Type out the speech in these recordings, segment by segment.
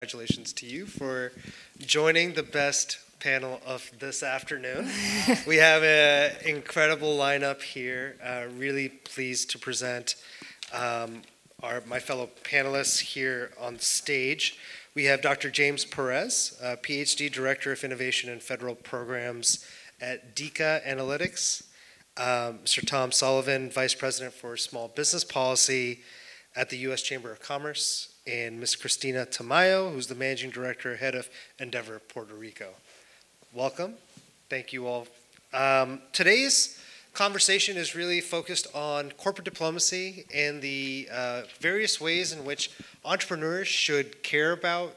Congratulations to you for joining the best panel of this afternoon. We have an incredible lineup here. Really pleased to present my fellow panelists here on stage. We have Dr. James Perez, PhD Director of Innovation and Federal Programs at DECA Analytics. Mr. Tom Sullivan, Vice President for Small Business Policy at the U.S. Chamber of Commerce, and Ms. Cristina Tamayo, who's the Managing Director, Head of Endeavor Puerto Rico. Welcome. Thank you all. Today's conversation is really focused on corporate diplomacy and the various ways in which entrepreneurs should care about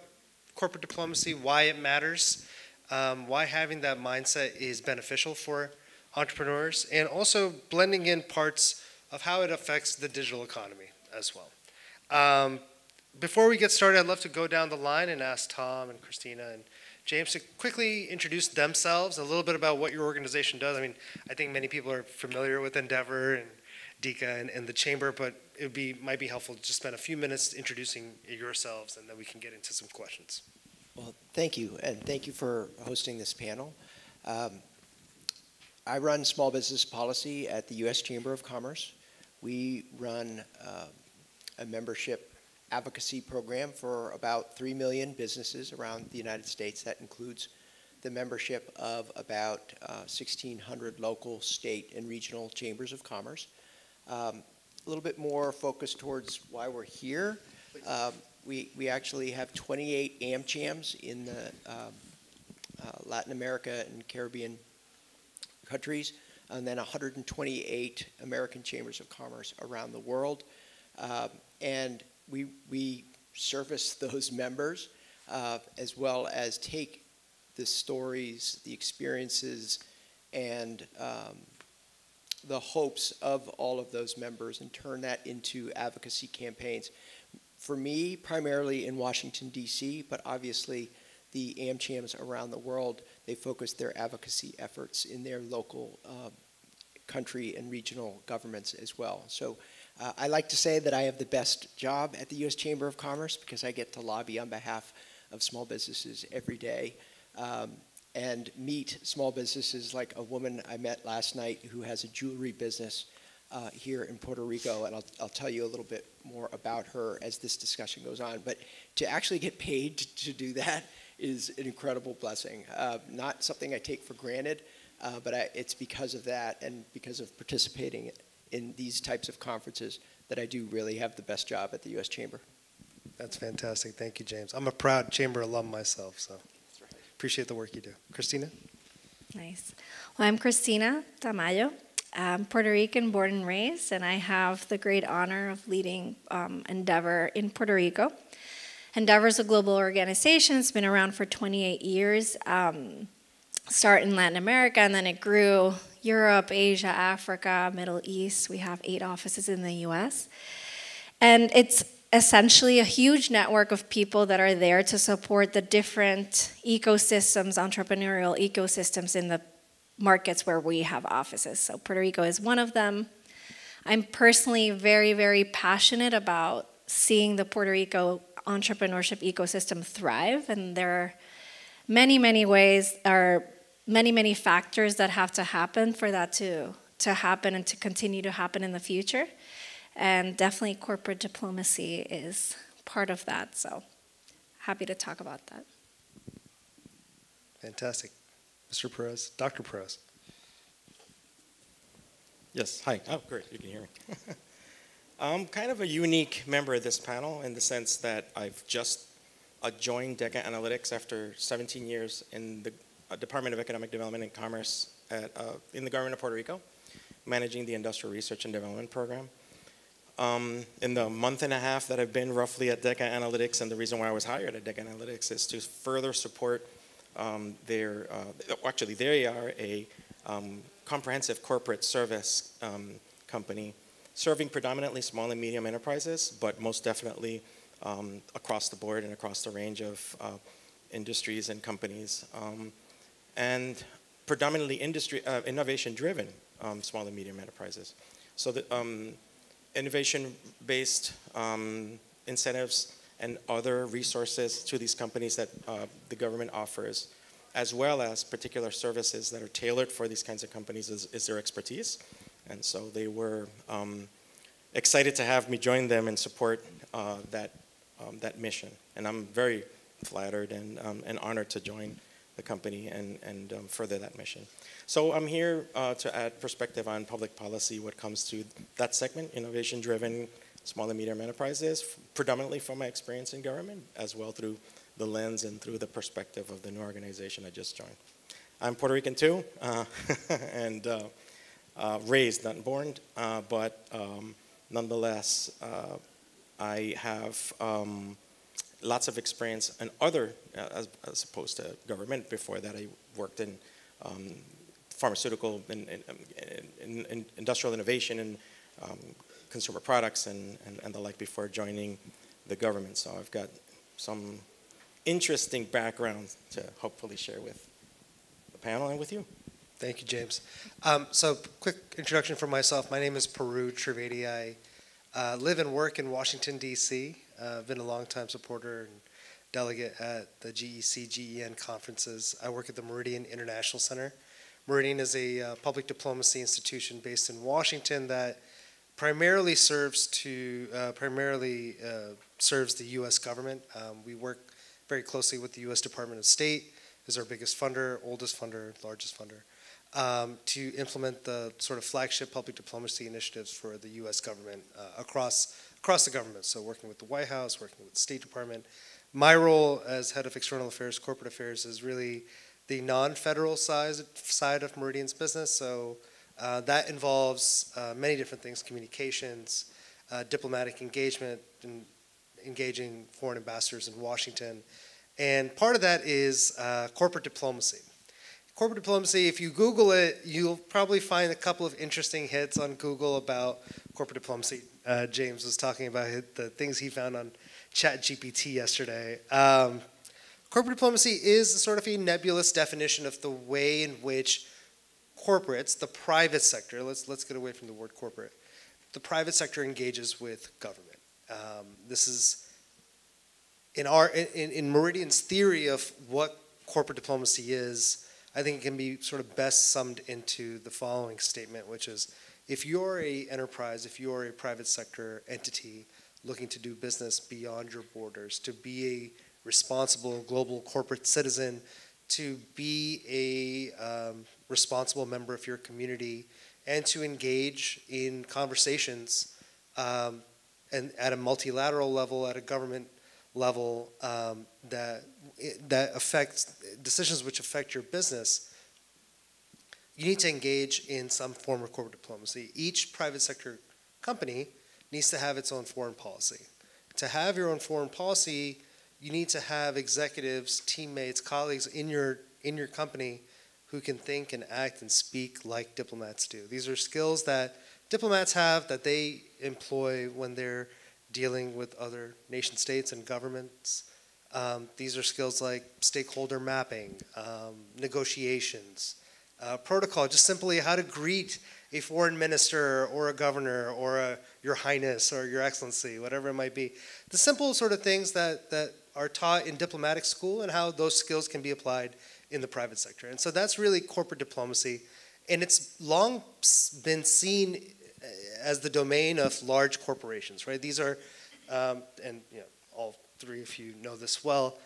corporate diplomacy, why it matters, why having that mindset is beneficial for entrepreneurs, and also blending in parts of how it affects the digital economy as well. Before we get started, I'd love to go down the line and ask Tom and Cristina and James to quickly introduce themselves, a little bit about what your organization does. I mean, I think many people are familiar with Endeavor and DECA and the Chamber, but might be helpful to just spend a few minutes introducing yourselves, and then we can get into some questions. Well, thank you, and thank you for hosting this panel. I run small business policy at the U.S. Chamber of Commerce. We run a membership advocacy program for about 3 million businesses around the United States. That includes the membership of about 1,600 local, state, and regional chambers of commerce. A little bit more focused towards why we're here. We actually have 28 AmChams in the Latin America and Caribbean countries, and then 128 American chambers of commerce around the world. And we service those members as well as take the stories, the experiences, and the hopes of all of those members and turn that into advocacy campaigns. For me, primarily in Washington, D.C., but obviously the AmChams around the world, they focus their advocacy efforts in their local country and regional governments as well. So I like to say that I have the best job at the U.S. Chamber of Commerce because I get to lobby on behalf of small businesses every day and meet small businesses like a woman I met last night who has a jewelry business here in Puerto Rico, and I'll tell you a little bit more about her as this discussion goes on. But to actually get paid to do that is an incredible blessing. Not something I take for granted, but it's because of that and because of participating in these types of conferences that I do really have the best job at the U.S. Chamber. That's fantastic. Thank you, James. I'm a proud Chamber alum myself, so appreciate the work you do. Cristina? Nice. Well, I'm Cristina Tamayo. I'm Puerto Rican, born and raised, and I have the great honor of leading Endeavor in Puerto Rico. Endeavor is a global organization. It's been around for 28 years. Start in Latin America, and then it grew Europe, Asia, Africa, Middle East. We have 8 offices in the US. And it's essentially a huge network of people that are there to support the different ecosystems, entrepreneurial ecosystems in the markets where we have offices. So Puerto Rico is one of them. I'm personally very, very passionate about seeing the Puerto Rico entrepreneurship ecosystem thrive, and there are many, many ways, many factors that have to happen for that to happen and to continue to happen in the future. And definitely corporate diplomacy is part of that, so happy to talk about that. Fantastic. Mr. Perez, Dr. Perez. Yes, hi. Oh, great, you can hear me. I'm kind of a unique member of this panel in the sense that I've just joined DECA Analytics after 17 years in the Department of Economic Development and Commerce in the government of Puerto Rico, managing the Industrial Research and Development Program. In the month and a half that I've been roughly at DECA Analytics, and the reason why I was hired at DECA Analytics is to further support they are a comprehensive corporate service company serving predominantly small and medium enterprises, but most definitely across the board and across the range of industries and companies. And predominantly innovation-driven small and medium enterprises. So the innovation-based incentives and other resources to these companies that the government offers, as well as particular services that are tailored for these kinds of companies is their expertise. And so they were excited to have me join them and support that mission. And I'm very flattered and honored to join the company and further that mission. So I'm here to add perspective on public policy when it comes to that segment, innovation-driven small and medium enterprises, predominantly from my experience in government, as well through the lens and through the perspective of the new organization I just joined. I'm Puerto Rican too, and raised, not born, but nonetheless, I have lots of experience in other, as opposed to government. Before that, I worked in pharmaceutical and industrial innovation and consumer products and the like before joining the government. So I've got some interesting background to hopefully share with the panel and with you. Thank you, James. So quick introduction for myself. My name is Peru Trivedi. I live and work in Washington, D.C. I've been a longtime supporter and delegate at the GEC, GEN conferences. I work at the Meridian International Center. Meridian is a public diplomacy institution based in Washington that primarily serves the U.S. government. We work very closely with the U.S. Department of State, is our biggest funder, oldest funder, largest funder, to implement the sort of flagship public diplomacy initiatives for the U.S. government across the government. So working with the White House, working with the State Department. My role as head of external affairs, corporate affairs, is really the non-federal side of Meridian's business. So that involves many different things: communications, diplomatic engagement, and engaging foreign ambassadors in Washington. And part of that is corporate diplomacy. Corporate diplomacy, if you Google it, you'll probably find a couple of interesting hits on Google about corporate diplomacy. James was talking about the things he found on ChatGPT yesterday. Corporate diplomacy is sort of a nebulous definition of the way in which corporates, the private sector, let's get away from the word corporate, the private sector engages with government. This is in Meridian's theory of what corporate diplomacy is. I think it can be sort of best summed into the following statement, which is, if you're a enterprise, if you're a private sector entity looking to do business beyond your borders, to be a responsible global corporate citizen, to be a responsible member of your community, and to engage in conversations and at a multilateral level, at a government level, that affects decisions which affect your business, you need to engage in some form of corporate diplomacy. Each private sector company needs to have its own foreign policy. To have your own foreign policy, you need to have executives, teammates, colleagues in your company who can think and act and speak like diplomats do. These are skills that diplomats have, that they employ when they're dealing with other nation states and governments. These are skills like stakeholder mapping, negotiations, protocol, just simply how to greet a foreign minister or a governor or your highness or your excellency, whatever it might be. The simple sort of things that are taught in diplomatic school and how those skills can be applied in the private sector. And so that's really corporate diplomacy. And it's long been seen as the domain of large corporations, right? These are, and all three of you know this well,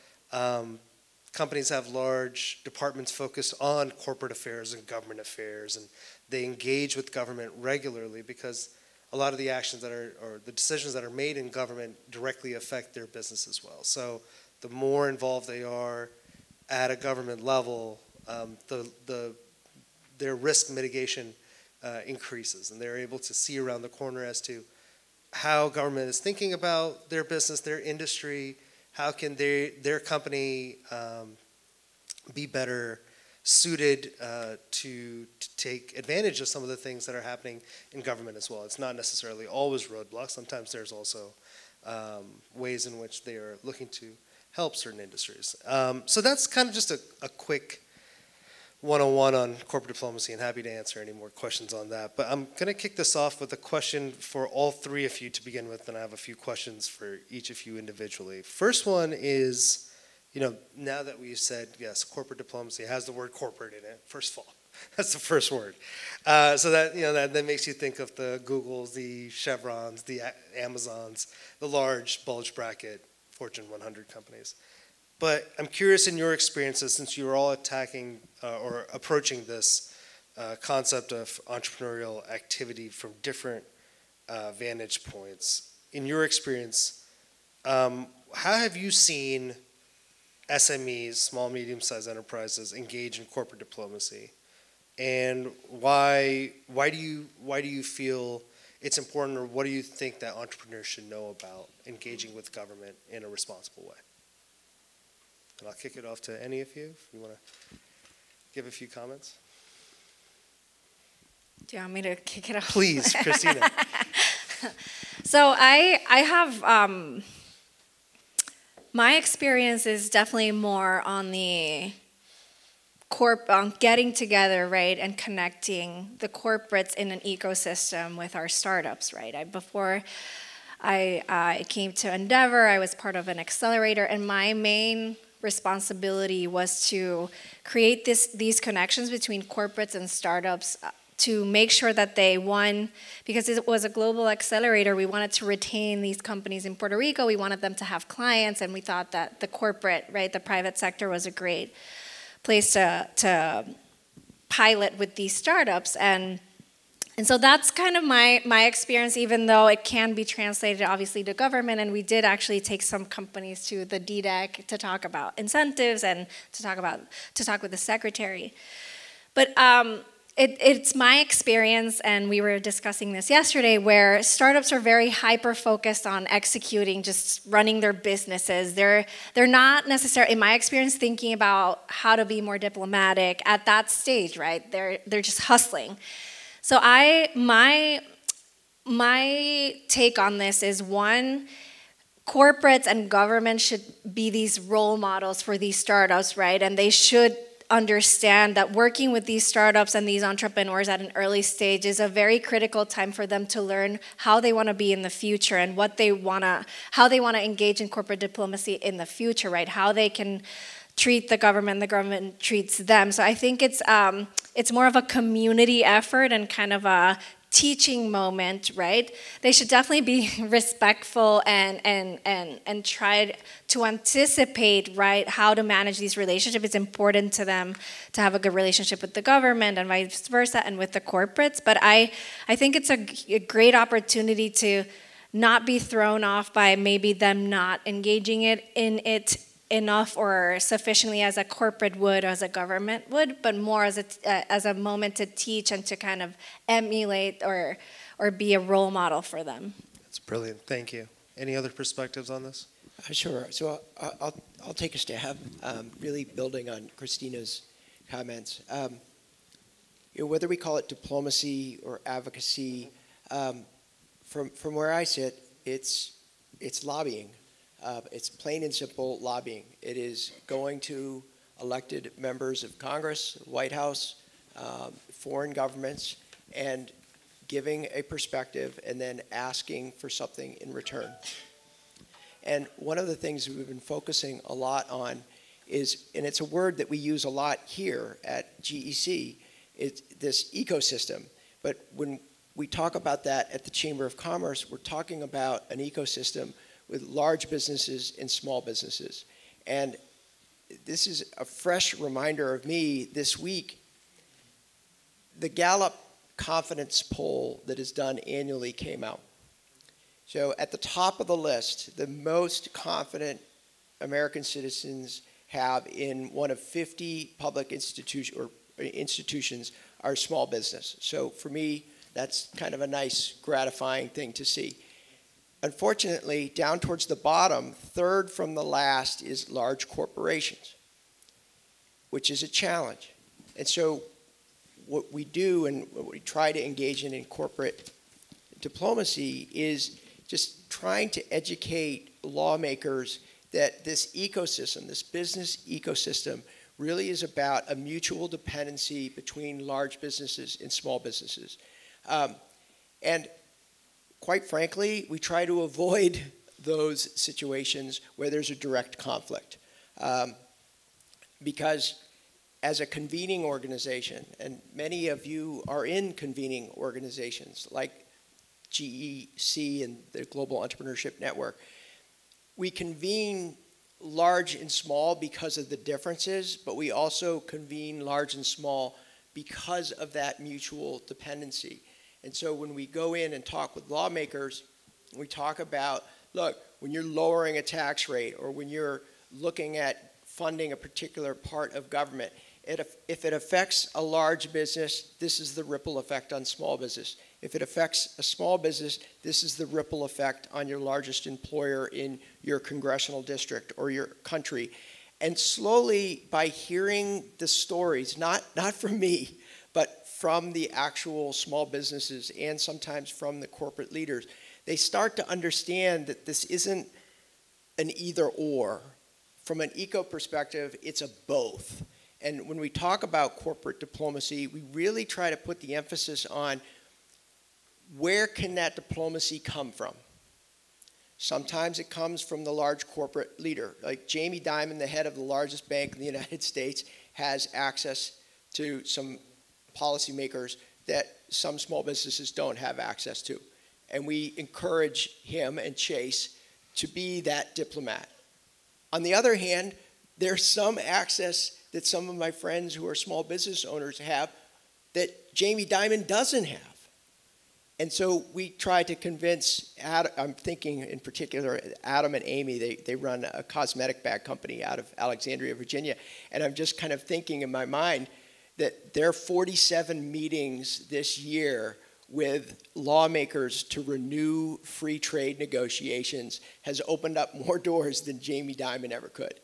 companies have large departments focused on corporate affairs and government affairs, and they engage with government regularly because a lot of the actions that are, or the decisions that are made in government directly affect their business as well. So the more involved they are at a government level, their risk mitigation increases, and they're able to see around the corner as to how government is thinking about their business, their industry, how can their company be better suited to take advantage of some of the things that are happening in government as well. It's not necessarily always roadblocks. Sometimes there's also ways in which they are looking to help certain industries. So that's kind of just a quick 101 on corporate diplomacy, and happy to answer any more questions on that. But I'm going to kick this off with a question for all three of you to begin with, and I have a few questions for each of you individually. First one is, now that we've said, yes, corporate diplomacy has the word corporate in it, first of all. That's the first word. So that, that makes you think of the Googles, the Chevrons, the Amazons, the large bulge bracket Fortune 100 companies. But I'm curious in your experiences, since you were all attacking or approaching this concept of entrepreneurial activity from different vantage points. In your experience, how have you seen SMEs, small, medium-sized enterprises, engage in corporate diplomacy? And why do you feel it's important, or what do you think that entrepreneurs should know about engaging with government in a responsible way? And I'll kick it off to any of you if you want to give a few comments. Do you want me to kick it off? Please, Christina. So I have, my experience is definitely more on the getting together, right, and connecting the corporates in an ecosystem with our startups, right? Before I came to Endeavor, I was part of an accelerator, and my main responsibility was to create these connections between corporates and startups to make sure that they, because it was a global accelerator, we wanted to retain these companies in Puerto Rico, we wanted them to have clients, and we thought that the corporate, right, the private sector was a great place to pilot with these startups. And so that's kind of my experience, even though it can be translated obviously to government, and we did actually take some companies to the DDEC to talk about incentives and to talk with the secretary. But it's my experience, and we were discussing this yesterday, where startups are very hyper-focused on executing, just running their businesses. They're not necessarily, in my experience, thinking about how to be more diplomatic at that stage, right? They're just hustling. So my take on this is, one, corporates and government should be these role models for these startups, right? And they should understand that working with these startups and these entrepreneurs at an early stage is a very critical time for them to learn how they want to be in the future and how they want to engage in corporate diplomacy in the future, right? How they can treat the government treats them. So I think it's more of a community effort and kind of a teaching moment, right? They should definitely be respectful and try to anticipate, right, how to manage these relationships. It's important to them to have a good relationship with the government and vice versa, and with the corporates. But I think it's a great opportunity to not be thrown off by maybe them not engaging in it enough or sufficiently as a corporate would or as a government would, but more as a moment to teach and to kind of emulate or be a role model for them. That's brilliant. Thank you. Any other perspectives on this? Sure. So I'll take a stab, really building on Christina's comments. Whether we call it diplomacy or advocacy, from where I sit, it's lobbying. It's plain and simple lobbying. It is going to elected members of Congress, White House, foreign governments, and giving a perspective and then asking for something in return. And one of the things we've been focusing a lot on is, and it's a word that we use a lot here at GEC, it's this ecosystem. But when we talk about that at the Chamber of Commerce, we're talking about an ecosystem with large businesses and small businesses. And this is a fresh reminder of me this week. The Gallup confidence poll that is done annually came out. So at the top of the list, the most confident American citizens have in one of 50 public institutions are small business. So for me, that's kind of a nice, gratifying thing to see. Unfortunately, down towards the bottom, third from the last is large corporations, which is a challenge. And so what we do and what we try to engage in corporate diplomacy is just trying to educate lawmakers that this ecosystem, this business ecosystem, really is about a mutual dependency between large businesses and small businesses. And quite frankly, we try to avoid those situations where there's a direct conflict. Because as a convening organization, and many of you are in convening organizations like GEC and the Global Entrepreneurship Network, we convene large and small because of the differences, but we also convene large and small because of that mutual dependency. And so when we go in and talk with lawmakers, we talk about, look, when you're lowering a tax rate or when you're looking at funding a particular part of government, if it affects a large business, this is the ripple effect on small business. If it affects a small business, this is the ripple effect on your largest employer in your congressional district or your country. And slowly, by hearing the stories, not from me, but from the actual small businesses and sometimes from the corporate leaders, they start to understand that this isn't an either or. From an eco perspective, it's a both. And when we talk about corporate diplomacy, we really try to put the emphasis on where can that diplomacy come from? Sometimes it comes from the large corporate leader. Like Jamie Dimon, the head of the largest bank in the United States, has access to some policymakers that some small businesses don't have access to. And we encourage him and Chase to be that diplomat. On the other hand, there's some access that some of my friends who are small business owners have that Jamie Dimon doesn't have. And so we try to convince, I'm thinking in particular, Adam and Amy, they run a cosmetic bag company out of Alexandria, Virginia. And I'm just kind of thinking in my mind that their 47 meetings this year with lawmakers to renew free trade negotiations has opened up more doors than Jamie Dimon ever could.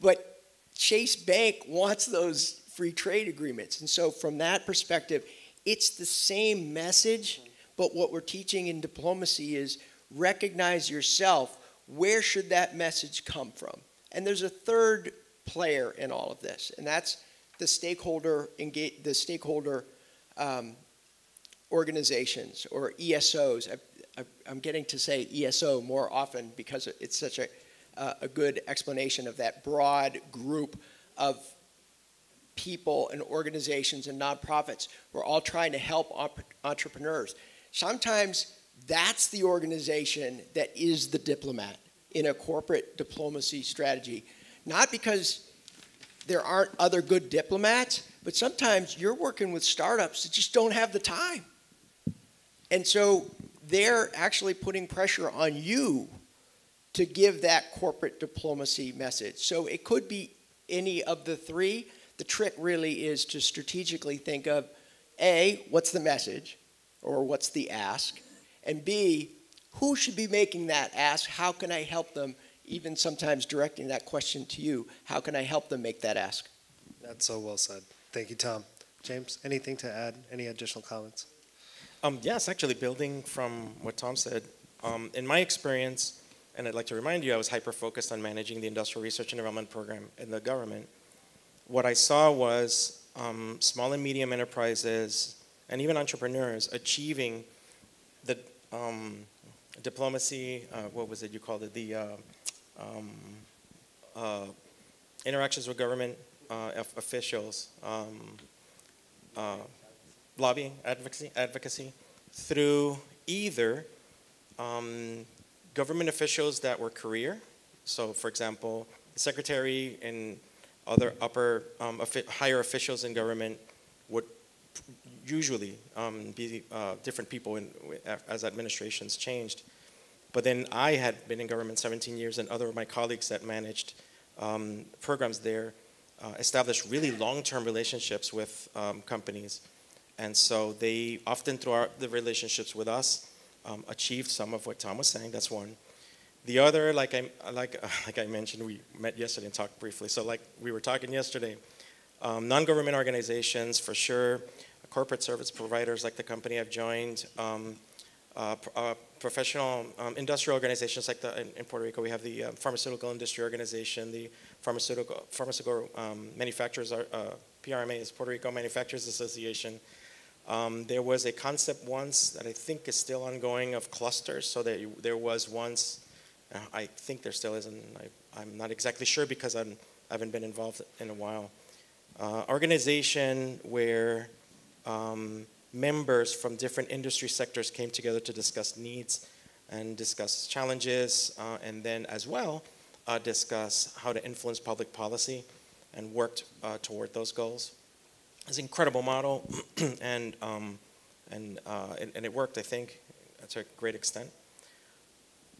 But Chase Bank wants those free trade agreements. And so from that perspective, it's the same message, but what we're teaching in diplomacy is recognize yourself. Where should that message come from? And there's a third player in all of this, and that's the stakeholder organizations, or ESOs. I'm getting to say ESO more often because it's such a good explanation of that broad group of people and organizations and nonprofits. We're all trying to help entrepreneurs. Sometimes that's the organization that is the diplomat in a corporate diplomacy strategy. Not because there aren't other good diplomats, but sometimes you're working with startups that just don't have the time. And so they're actually putting pressure on you to give that corporate diplomacy message. So it could be any of the three. The trick really is to strategically think of A, what's the message, or what's the ask, and B, who should be making that ask? How can I help them? Even sometimes directing that question to you, how can I help them make that ask? That's so well said. Thank you, Tom. James, anything to add? Any additional comments? Yes, actually, building from what Tom said, in my experience, and I'd like to remind you, I was hyper-focused on managing the Industrial Research and Development Program in the government. What I saw was small and medium enterprises and even entrepreneurs achieving the diplomacy, what was it you called it, the interactions with government officials, lobbying, advocacy, through either government officials that were career. So for example, the secretary and other higher officials in government would usually be different people as administrations changed. But then I had been in government 17 years, and other of my colleagues that managed programs there established really long-term relationships with companies. And so they often, through the relationships with us, achieved some of what Tom was saying. That's one. The other, like I mentioned, we met yesterday and talked briefly. So like we were talking yesterday, non-government organizations, for sure, corporate service providers like the company I've joined, professional industrial organizations like in Puerto Rico, we have the Pharmaceutical Industry Organization, the Pharmaceutical Manufacturers, PRMA is Puerto Rico Manufacturers Association. There was a concept once that I think is still ongoing of clusters. So there was once, I think there still is, and I'm not exactly sure because I haven't been involved in a while. Organization where members from different industry sectors came together to discuss needs and discuss challenges, and then as well discuss how to influence public policy and worked toward those goals. It's an incredible model, and it worked, I think, to a great extent.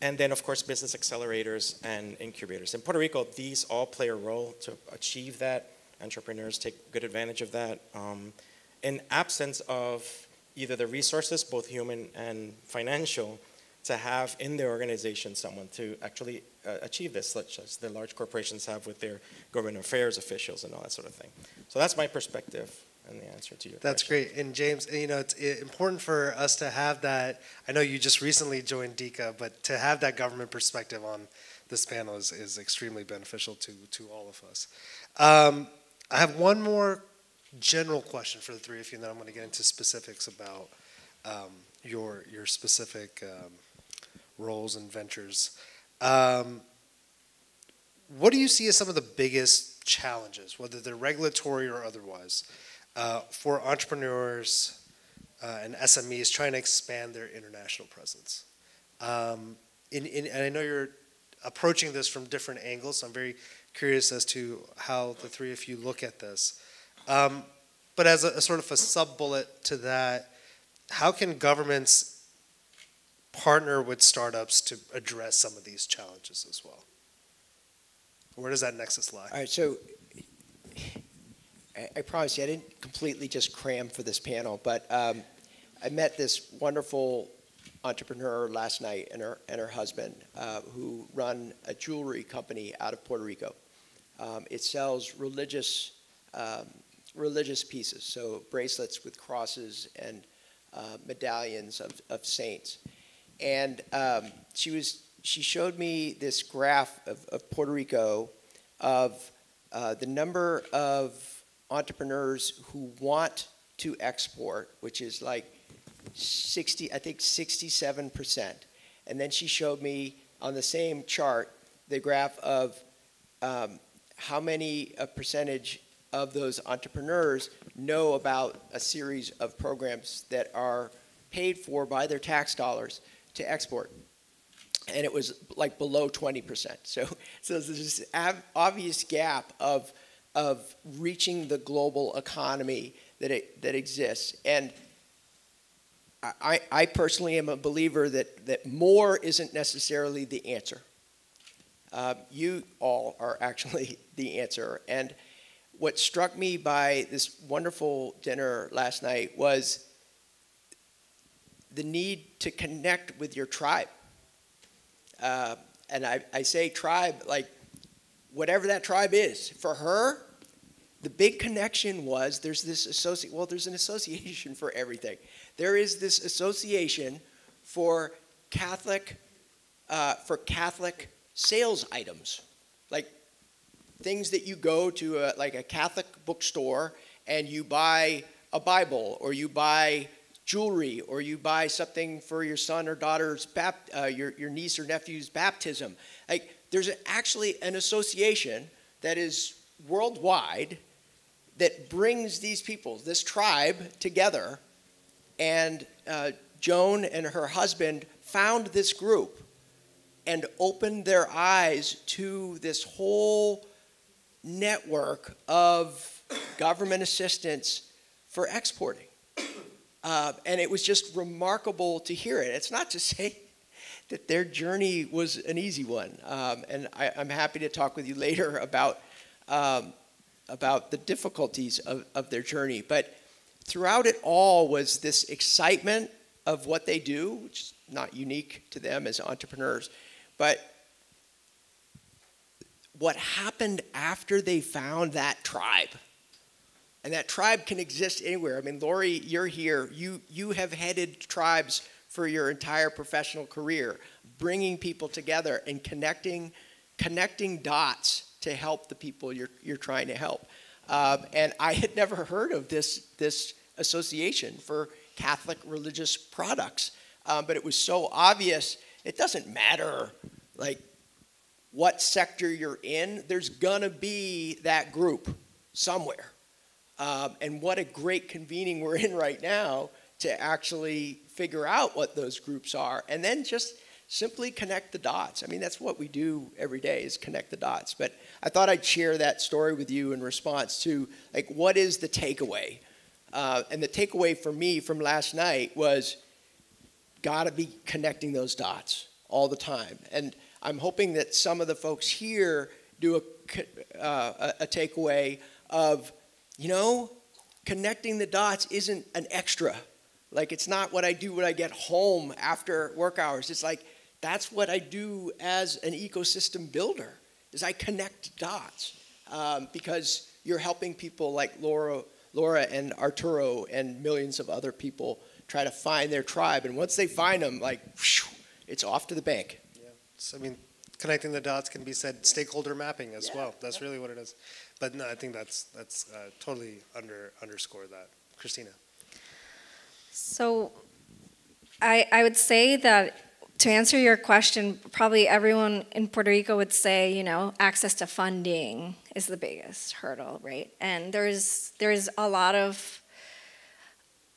And then, of course, business accelerators and incubators. In Puerto Rico, these all play a role to achieve that. Entrepreneurs take good advantage of that. In absence of either the resources, both human and financial, to have in their organization someone to actually achieve this, such as the large corporations have with their government affairs officials and all that sort of thing. So that's my perspective and the answer to your That's question. great. And James, it's important for us to have that. I know you just recently joined DECA, but to have that government perspective on this panel is extremely beneficial to all of us. I have one more general question for the three of you, and then I'm going to get into specifics about your specific roles and ventures. What do you see as some of the biggest challenges, whether they're regulatory or otherwise, for entrepreneurs and SMEs trying to expand their international presence? And I know you're approaching this from different angles, so I'm very curious as to how the three of you look at this. But as a sort of a sub-bullet to that, how can governments partner with startups to address some of these challenges as well? Where does that nexus lie? All right, so I promise you I didn't completely just cram for this panel, but I met this wonderful entrepreneur last night and her husband who run a jewelry company out of Puerto Rico. It sells religious pieces, so bracelets with crosses and medallions of saints. And she showed me this graph of Puerto Rico of the number of entrepreneurs who want to export, which is like 67%. And then she showed me on the same chart the graph of how many percentage of those entrepreneurs know about a series of programs that are paid for by their tax dollars to export. And it was like below 20%. So there's this obvious gap of reaching the global economy that exists. And I personally am a believer that more isn't necessarily the answer. You all are actually the answer. And what struck me by this wonderful dinner last night was the need to connect with your tribe. And I say tribe, like whatever that tribe is. For her, the big connection was there's an association for everything. There is this association for Catholic sales items, like things that you go to like a Catholic bookstore and you buy a Bible, or you buy jewelry, or you buy something for your son or daughter's your niece or nephew's baptism. Like there's actually an association that is worldwide that brings these people, this tribe, together. And Joan and her husband found this group and opened their eyes to this whole network of government assistance for exporting. And it was just remarkable to hear it. It's not to say that their journey was an easy one. And I'm happy to talk with you later about the difficulties of their journey. But throughout it all was this excitement of what they do, which is not unique to them as entrepreneurs. But what happened after they found that tribe, and that tribe can exist anywhere. I mean, Lori, you're here. You have headed tribes for your entire professional career, bringing people together and connecting dots to help the people you're trying to help. And I had never heard of this association for Catholic religious products, but it was so obvious. It doesn't matter like what sector you're in, there's gonna be that group somewhere. And what a great convening we're in right now to actually figure out what those groups are and then just simply connect the dots. I mean, that's what we do every day is connect the dots. But I thought I'd share that story with you in response to like, what is the takeaway? And the takeaway for me from last night was gotta be connecting those dots all the time. And I'm hoping that some of the folks here do a takeaway of, you know, connecting the dots isn't an extra. Like, it's not what I do when I get home after work hours. It's like, that's what I do as an ecosystem builder, is I connect dots. Because you're helping people like Laura and Arturo and millions of other people try to find their tribe. And once they find them, like, whew, it's off to the bank. Yeah. So, I mean, connecting the dots can be said stakeholder mapping as well. That's really what it is. But no, I think that's totally underscore that. Christina. So I would say that to answer your question, probably everyone in Puerto Rico would say, you know, access to funding is the biggest hurdle, right? And there's a lot of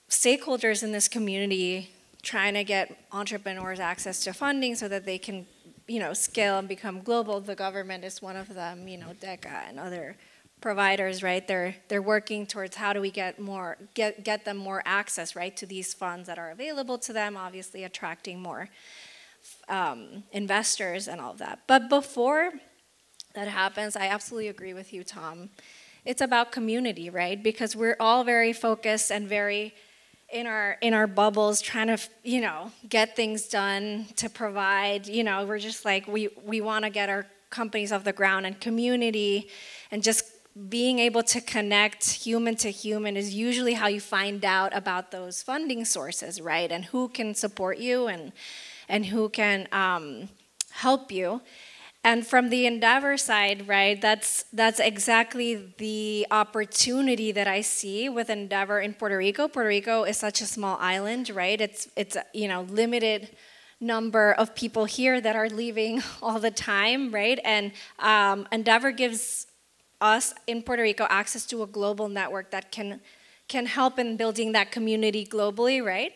stakeholders in this community trying to get entrepreneurs access to funding so that they can, you know, scale and become global. The government is one of them, you know, DECA and other providers, right? They're working towards how do we get them more access, right, to these funds that are available to them, obviously attracting more investors and all of that. But before that happens, I absolutely agree with you, Tom. It's about community, right? Because we're all very focused and very in our bubbles trying to, you know, get things done to provide, you know, we're just like, we want to get our companies off the ground, and community and just being able to connect human to human is usually how you find out about those funding sources, right? And who can support you and who can help you. And from the Endeavor side, right, that's exactly the opportunity that I see with Endeavor in Puerto Rico. Puerto Rico is such a small island, right? It's you know, limited number of people here that are leaving all the time, right? And Endeavor gives us in Puerto Rico access to a global network that can help in building that community globally, right?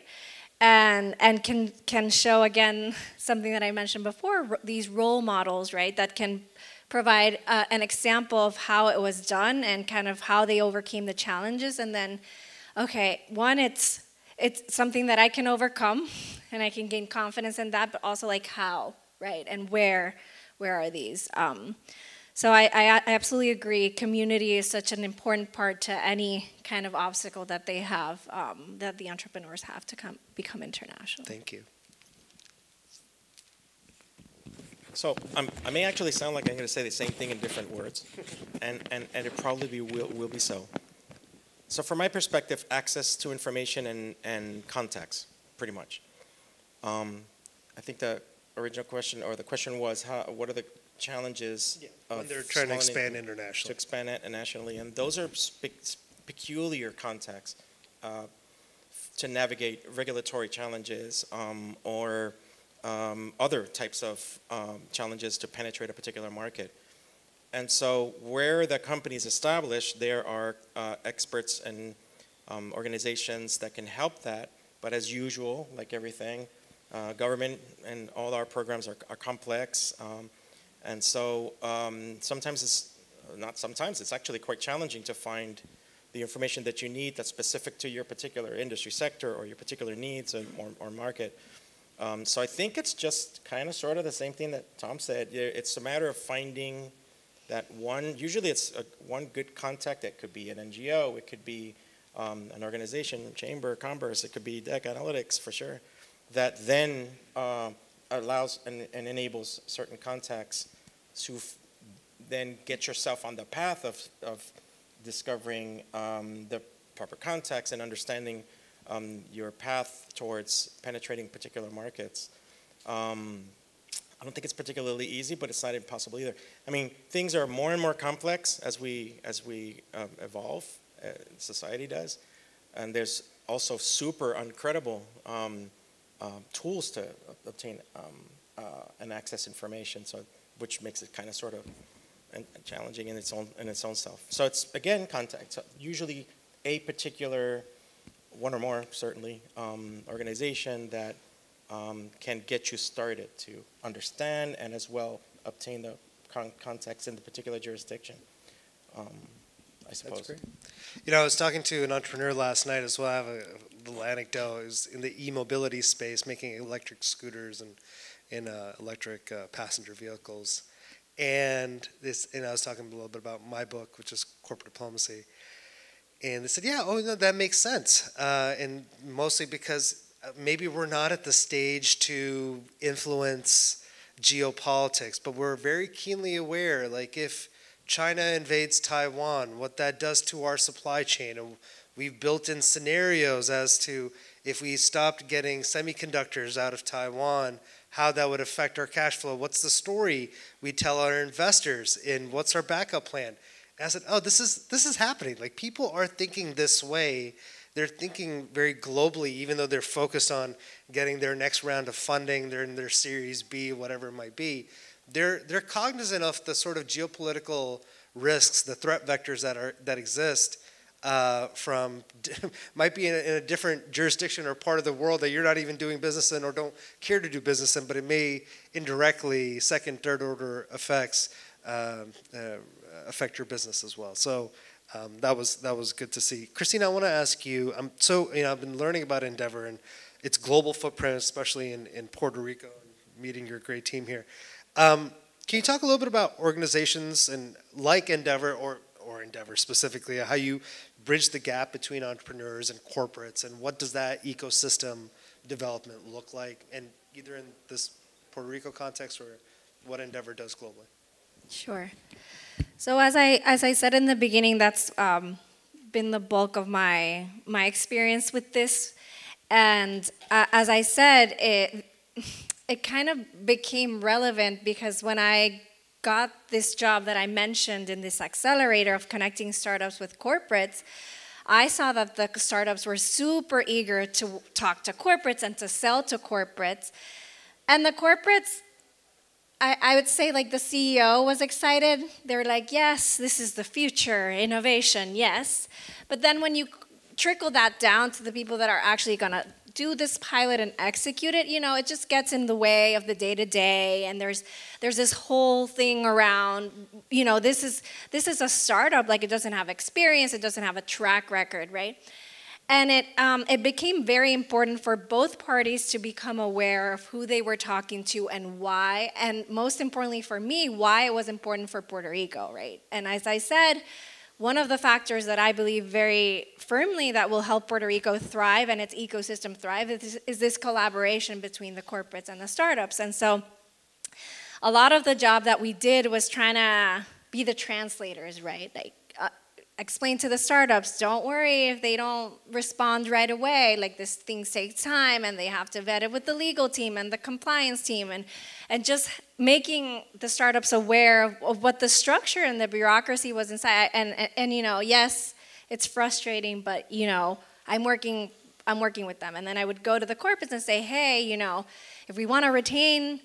And can show, again, something that I mentioned before, these role models, right, that can provide an example of how it was done and kind of how they overcame the challenges. And then, okay, one, it's something that I can overcome and I can gain confidence in that, but also like how, right, and where are these? So I absolutely agree. Community is such an important part to any kind of obstacle that they have, that the entrepreneurs have to become international. Thank you. So I may actually sound like I'm going to say the same thing in different words, and it probably will be so. So from my perspective, access to information and contacts, pretty much. I think the original question, or the question was, what are the challenges when they're trying to expand internationally. To expand internationally, and those are peculiar contacts to navigate regulatory challenges or other types of challenges to penetrate a particular market. And so where the company is established, there are experts and organizations that can help that, but as usual, like everything, government and all our programs are complex. And so sometimes it's actually quite challenging to find the information that you need that's specific to your particular industry sector or your particular needs or market. So I think it's just kind of sort of the same thing that Tom said. It's a matter of finding that one, usually it's one good contact. It could be an NGO, it could be an organization, Chamber of Commerce, it could be DECA Analytics for sure, that then allows and enables certain contacts to then get yourself on the path of discovering the proper contacts and understanding your path towards penetrating particular markets. I don't think it's particularly easy, but it's not impossible either. I mean, things are more and more complex as we evolve, society does, and there's also super incredible tools to obtain and access information, so which makes it kind of sort of challenging in its own self. So it's again context. So usually a particular one or more certainly organization that can get you started to understand and as well obtain the context in the particular jurisdiction. I suppose. That's great. You know, I was talking to an entrepreneur last night as well. I have a little anecdote. It was in the e-mobility space, making electric scooters and electric passenger vehicles. And I was talking a little bit about my book, which is Corporate Diplomacy. And they said, yeah, oh, no, that makes sense. And mostly because maybe we're not at the stage to influence geopolitics, but we're very keenly aware, like if China invades Taiwan, what that does to our supply chain. And we've built in scenarios as to if we stopped getting semiconductors out of Taiwan, how that would affect our cash flow. What's the story we tell our investors, and what's our backup plan? And I said, oh, this is happening. Like, people are thinking this way. They're thinking very globally, even though they're focused on getting their next round of funding, they're in their Series B, whatever it might be. They're cognizant of the sort of geopolitical risks, the threat vectors that exist might be in a different jurisdiction or part of the world that you're not even doing business in or don't care to do business in, but it may indirectly, second, third order effects affect your business as well. So that was good to see. Christina, I want to ask you. I've been learning about Endeavor and its global footprint, especially in Puerto Rico, and meeting your great team here. Can you talk a little bit about organizations and like Endeavor or Endeavor specifically, how you bridge the gap between entrepreneurs and corporates, and what does that ecosystem development look like, and either in this Puerto Rico context or what Endeavor does globally? Sure. So as I said in the beginning, that's been the bulk of my experience with this, and as I said, it kind of became relevant because when I got this job that I mentioned in this accelerator of connecting startups with corporates, I saw that the startups were super eager to talk to corporates and to sell to corporates. And the corporates, I would say, like, the CEO was excited. They were like, yes, this is the future, innovation, yes. But then when you trickle that down to the people that are actually going to do this pilot and execute it, it just gets in the way of the day-to-day, and there's this whole thing around, this is a startup, like, it doesn't have experience, it doesn't have a track record, right? And it became very important for both parties to become aware of who they were talking to and why, and most importantly for me, why it was important for Puerto Rico, right? And as I said, one of the factors that I believe very firmly that will help Puerto Rico thrive and its ecosystem thrive is this collaboration between the corporates and the startups. And so a lot of the job that we did was trying to be the translators, right? Like, explain to the startups, don't worry if they don't respond right away. Like, this things take time, and they have to vet it with the legal team and the compliance team, and just making the startups aware of what the structure and the bureaucracy was inside. And yes, it's frustrating, but I'm working with them. And then I would go to the corporates and say, hey, if we want to retain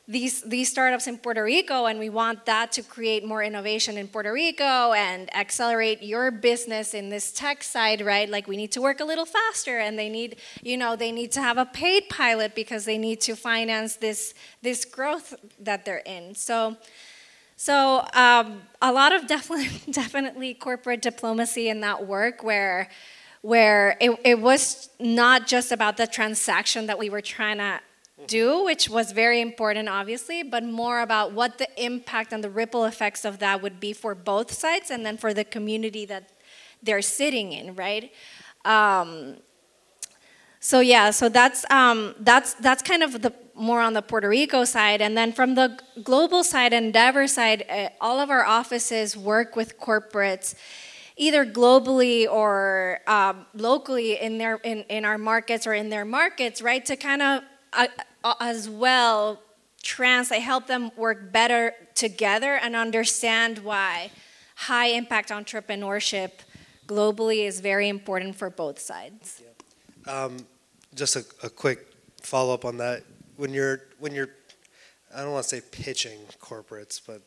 these startups in Puerto Rico, and we want that to create more innovation in Puerto Rico and accelerate your business in this tech side, right? Like, we need to work a little faster, and they need to have a paid pilot because they need to finance this growth that they're in. So a lot of definitely corporate diplomacy in that work where it was not just about the transaction that we were trying to do, which was very important, obviously, but more about what the impact and the ripple effects of that would be for both sides, and then for the community that they're sitting in, right? So that's kind of the more on the Puerto Rico side, and then from the global side, Endeavor side, all of our offices work with corporates either globally or locally in our markets or in their markets, right? To kind of as well translate, help them work better together and understand why high impact entrepreneurship globally is very important for both sides. Yeah. Just a quick follow up on that. When you're I don't want to say pitching corporates, but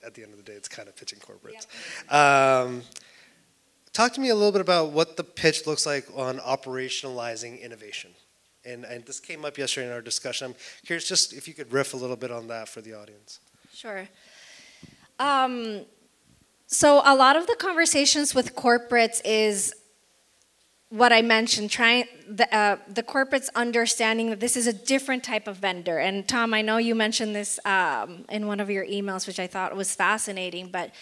at the end of the day, it's kind of pitching corporates. Yep. Talk to me a little bit about what the pitch looks like on operationalizing innovation. And this came up yesterday in our discussion. I'm curious just if you could riff a little bit on that for the audience. Sure. So a lot of the conversations with corporates is what I mentioned, the corporates understanding that this is a different type of vendor. And Tom, I know you mentioned this in one of your emails, which I thought was fascinating. But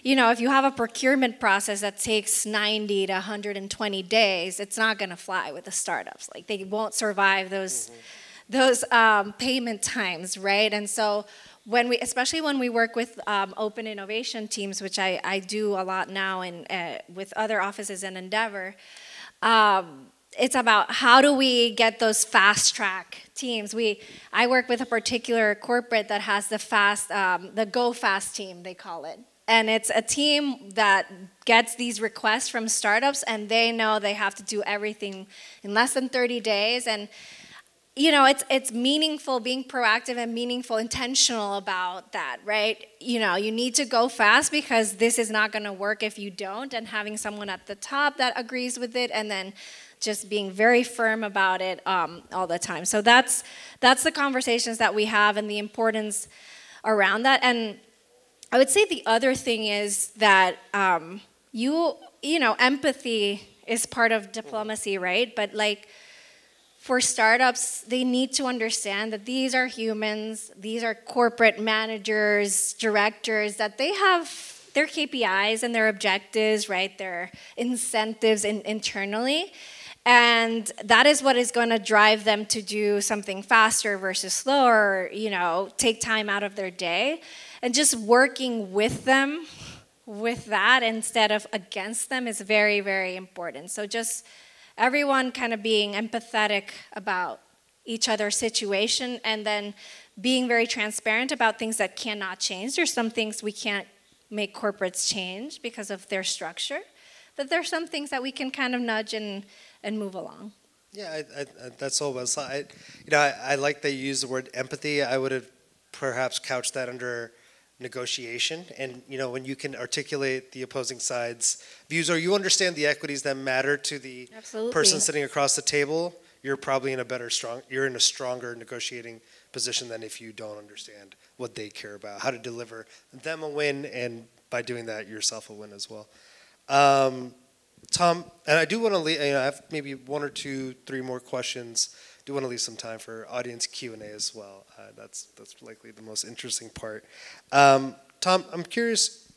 if you have a procurement process that takes 90 to 120 days, it's not going to fly with the startups. Like they won't survive those payment times, right? And so especially when we work with open innovation teams, which I do a lot now with other offices in Endeavor. It's about how do we get those fast track teams. I work with a particular corporate that has the Go Fast team, they call it. And it's a team that gets these requests from startups and they know they have to do everything in less than 30 days. And it's meaningful, being proactive and meaningful, intentional about that, right? You need to go fast because this is not going to work if you don't, and having someone at the top that agrees with it, and then just being very firm about it all the time. So that's the conversations that we have and the importance around that. And I would say the other thing is that empathy is part of diplomacy, right? But for startups, they need to understand that these are humans, these are corporate managers, directors, that they have their KPIs and their objectives, right? Their incentives internally. And that is what is going to drive them to do something faster versus slower, take time out of their day. And just working with them with that instead of against them is very, very important. So just everyone kind of being empathetic about each other's situation and then being very transparent about things that cannot change. There's some things we can't make corporates change because of their structure, but there's some things that we can kind of nudge and move along. Yeah, that's all well said. I like that you use the word empathy. I would have perhaps couched that under negotiation, and when you can articulate the opposing side's views or you understand the equities that matter to the person sitting across the table, you're probably in a stronger negotiating position than if you don't understand what they care about, how to deliver them a win, and by doing that yourself a win as well. Tom, and I do want to leave, I have maybe 1 or 2, 3 more questions. I do want to leave some time for audience Q&A as well. That's likely the most interesting part. Tom, I'm curious,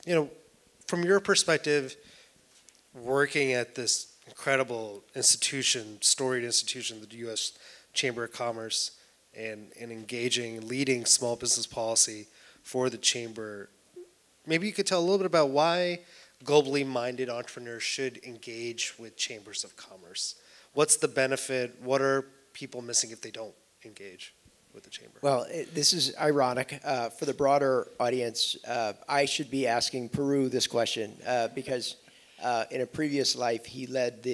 from your perspective, working at this incredible institution, storied institution, the U.S. Chamber of Commerce, and engaging, leading small business policy for the Chamber, maybe you could tell a little bit about why globally minded entrepreneurs should engage with chambers of commerce. What's the benefit? What are people missing if they don't engage with the chamber? Well, this is ironic. For the broader audience, I should be asking Peru this question because in a previous life he led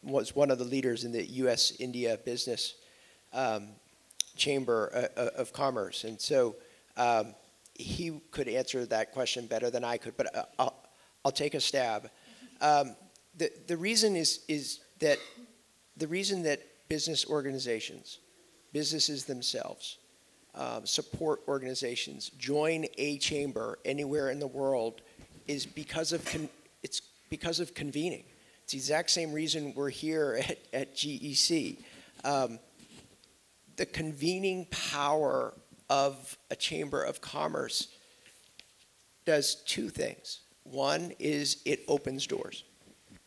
was one of the leaders in the U.S.-India Business Chamber of Commerce, and so he could answer that question better than I could. But I'll take a stab. The reason is that the reason that business organizations, businesses themselves, support organizations, join a chamber anywhere in the world is because of convening. It's the exact same reason we're here at GEC. The convening power of a chamber of commerce does 2 things. One is it opens doors,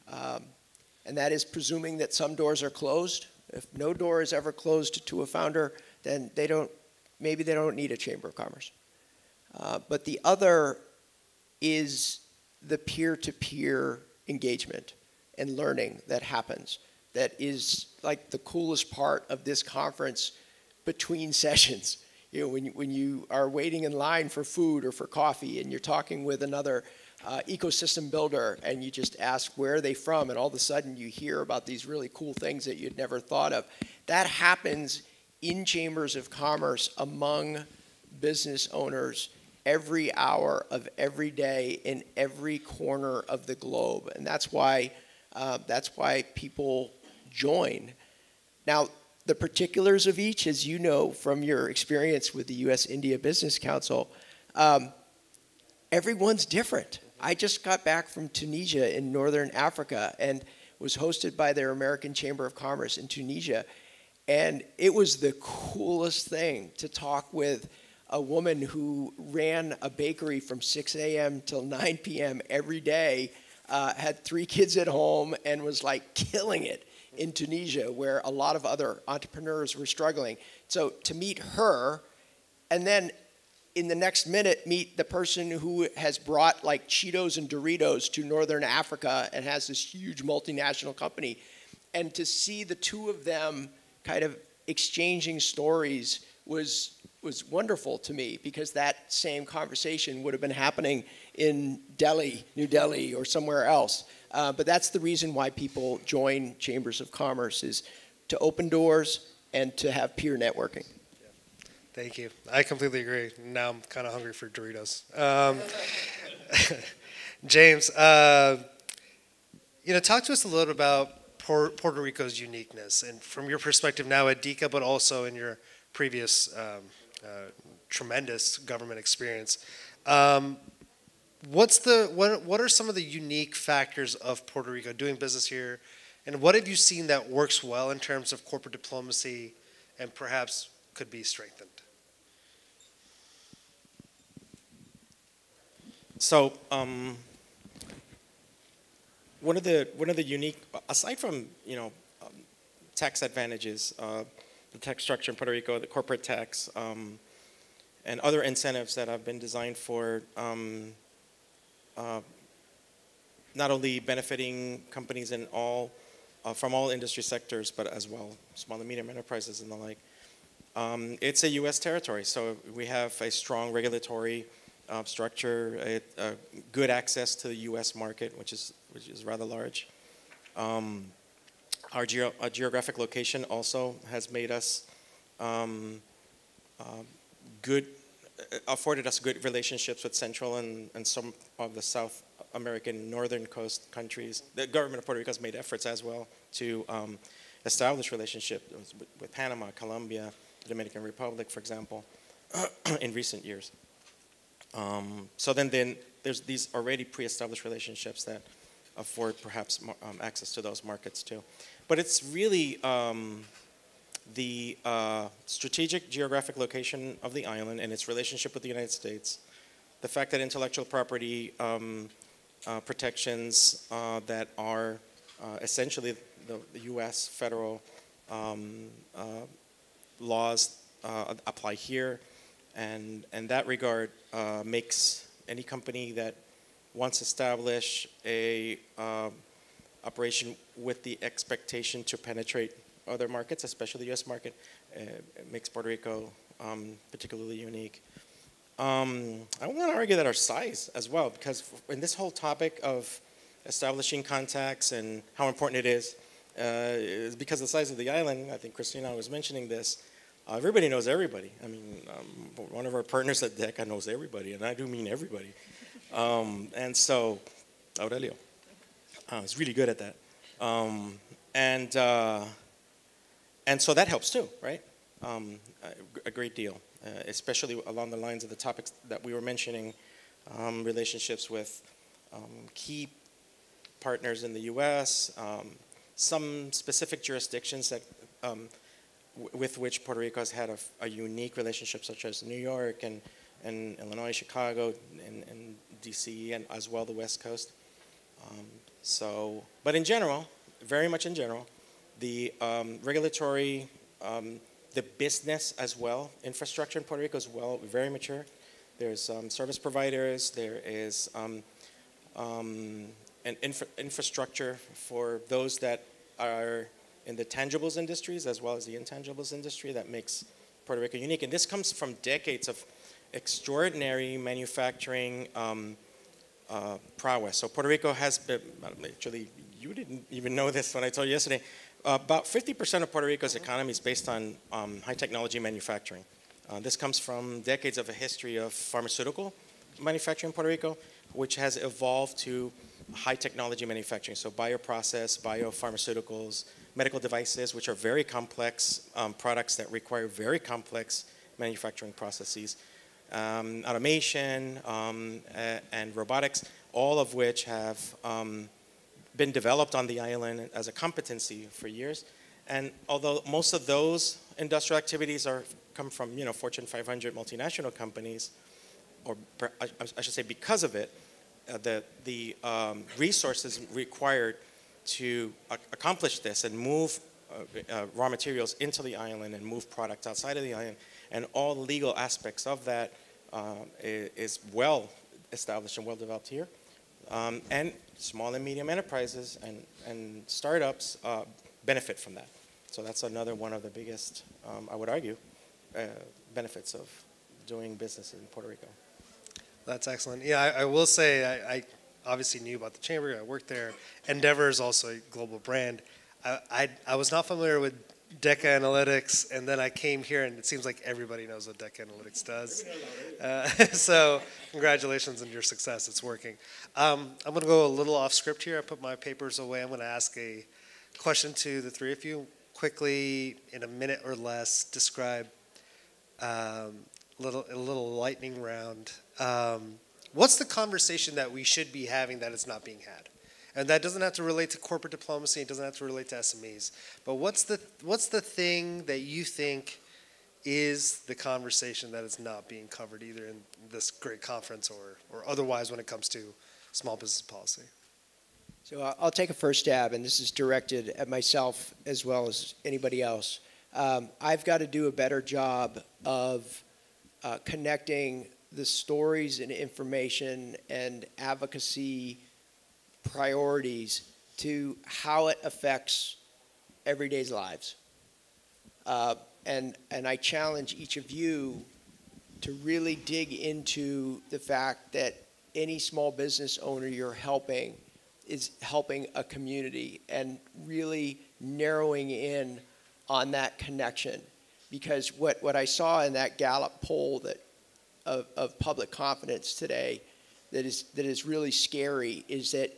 and that is presuming that some doors are closed. If no door is ever closed to a founder, then maybe they don't need a chamber of commerce. But the other is the peer-to-peer engagement and learning that happens. That is like the coolest part of this conference between sessions. You know, when you are waiting in line for food or for coffee and you're talking with another ecosystem builder and you just ask where are they from, and all of a sudden you hear about these really cool things that you'd never thought of. That happens in chambers of commerce among business owners every hour of every day in every corner of the globe. And that's why people join. Now, the particulars of each, as you know from your experience with the U.S.-India Business Council, everyone's different. I just got back from Tunisia in Northern Africa and was hosted by their American Chamber of Commerce in Tunisia. And it was the coolest thing to talk with a woman who ran a bakery from 6 a.m. till 9 p.m. every day, had 3 kids at home, and was like killing it in Tunisia, where a lot of other entrepreneurs were struggling. So to meet her, and then in the next minute meet the person who has brought like Cheetos and Doritos to Northern Africa and has this huge multinational company, and to see the two of them kind of exchanging stories was wonderful to me, because that same conversation would have been happening in Delhi, New Delhi, or somewhere else. But that's the reason why people join chambers of commerce, is to open doors and to have peer networking. Yeah. Thank you. I completely agree. Now I'm kind of hungry for Doritos. James, talk to us a little bit about Puerto Rico's uniqueness, and from your perspective now at DECA, but also in your previous tremendous government experience. What are some of the unique factors of Puerto Rico doing business here, and what have you seen that works well in terms of corporate diplomacy and perhaps could be strengthened? So one of the unique, aside from tax advantages, the tax structure in Puerto Rico, the corporate tax, and other incentives that have been designed for not only benefiting companies in from all industry sectors, but as well small and medium enterprises and the like. It's a U.S. territory, so we have a strong regulatory structure, good access to the U.S. market, which is rather large. Our geographic location also has made us afforded us good relationships with Central and some of the South American northern coast countries. The government of Puerto Rico has made efforts as well to establish relationships with Panama, Colombia, the Dominican Republic, for example, in recent years. So then there's these already pre-established relationships that afford perhaps access to those markets too. But it's really the strategic geographic location of the island and its relationship with the United States, the fact that intellectual property protections that are essentially the U.S. federal laws apply here, and in that regard makes any company that wants to establish a operation with the expectation to penetrate other markets, especially the U.S. market, it makes Puerto Rico particularly unique. I want to argue that our size as well, because in this whole topic of establishing contacts and how important it is because of the size of the island. I think Christina was mentioning this. Everybody knows everybody. I mean, one of our partners at DECA knows everybody, and I do mean everybody. And so, Aurelio is really good at that. And so that helps too, right? A great deal, especially along the lines of the topics that we were mentioning, relationships with key partners in the U.S., some specific jurisdictions that with which Puerto Rico has had a unique relationship, such as New York and Illinois, Chicago, and D.C., and as well the West Coast. But in general, very much in general, the regulatory, the business as well, infrastructure in Puerto Rico is very mature. There's service providers, there is and infrastructure for those that are in the tangibles industries as well as the intangibles industry that makes Puerto Rico unique. And this comes from decades of extraordinary manufacturing prowess. So Puerto Rico has been, actually, you didn't even know this when I told you yesterday, about 50% of Puerto Rico's economy is based on high technology manufacturing. This comes from decades of a history of pharmaceutical manufacturing in Puerto Rico, which has evolved to high technology manufacturing. So bioprocess, biopharmaceuticals, medical devices, which are very complex products that require very complex manufacturing processes, automation and robotics, all of which have been developed on the island as a competency for years. And although most of those industrial activities come from Fortune 500 multinational companies, or I should say because of it, the resources required to accomplish this and move raw materials into the island and move products outside of the island, and all the legal aspects of that is well established and well developed here. And small and medium enterprises and startups benefit from that. So that's another one of the biggest, I would argue, benefits of doing business in Puerto Rico. That's excellent. Yeah, I will say I obviously knew about the chamber. I worked there. Endeavor is also a global brand. I was not familiar with Deca Analytics, and then I came here, and it seems like everybody knows what Deca Analytics does. So congratulations on your success. It's working. I'm going to go a little off script here. I put my papers away. I'm going to ask a question to the three of you. Quickly, in a minute or less, describe a little lightning round. What's the conversation that we should be having that is not being had? And that doesn't have to relate to corporate diplomacy. It doesn't have to relate to SMEs. But what's the thing that you think is the conversation that is not being covered either in this great conference or otherwise when it comes to small business policy? So I'll take a first stab, and this is directed at myself as well as anybody else. I've got to do a better job of connecting the stories and information and advocacy priorities to how it affects everyday's lives. And I challenge each of you to really dig into the fact that any small business owner you're helping is helping a community, and really narrowing in on that connection. Because what I saw in that Gallup poll of public confidence today that is really scary is that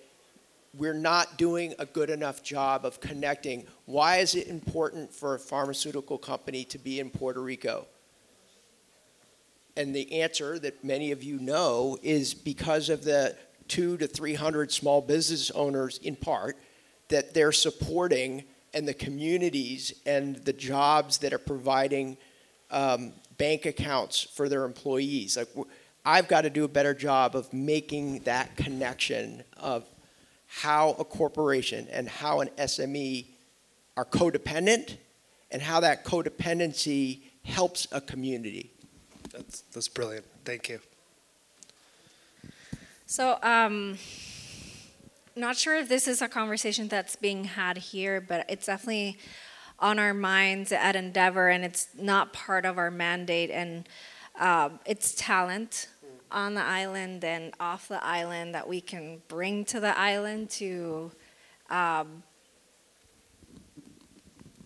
we're not doing a good enough job of connecting. Why is it important for a pharmaceutical company to be in Puerto Rico? And the answer that many of you know is because of the 200 to 300 small business owners, in part, that they're supporting, and the communities and the jobs that are providing bank accounts for their employees. Like, I've got to do a better job of making that connection of how a corporation and how an SME are codependent, and how that codependency helps a community. That's brilliant. Thank you. So, not sure if this is a conversation that's being had here, but it's definitely on our minds at Endeavor, and it's not part of our mandate, and it's talent on the island and off the island that we can bring to the island to